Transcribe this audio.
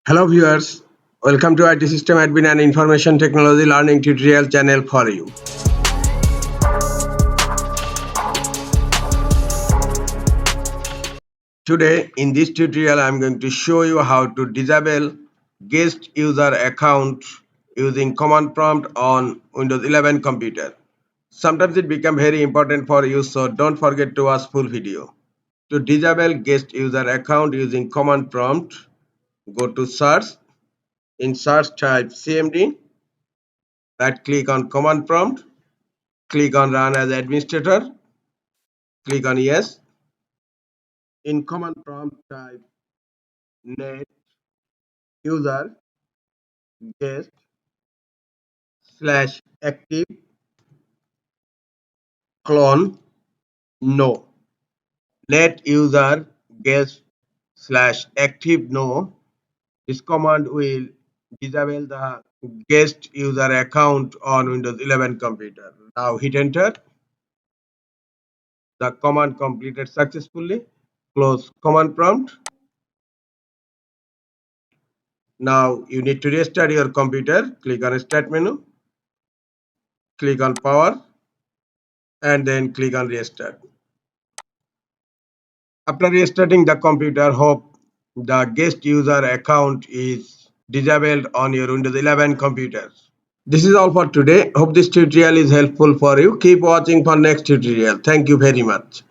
Hello viewers, welcome to IT System Admin and Information Technology Learning Tutorial channel for you. Today in this tutorial I am going to show you how to disable guest user account using command prompt on Windows 11 computer. Sometimes it becomes very important for you, so don't forget to watch full video. To disable guest user account using command prompt, go to search. In search type CMD. Right click on command prompt, click on run as administrator, click on yes. In command prompt type net user guest slash active clone no. Net user guest slash active no. This command will disable the guest user account on Windows 11 computer. Now hit enter. The command completed successfully. Close command prompt. Now you need to restart your computer. Click on start menu, click on power and then click on restart. After restarting the computer, hope the guest user account is disabled on your Windows 11 computers. This is all for today. Hope this tutorial is helpful for you. Keep watching for next tutorial. Thank you very much.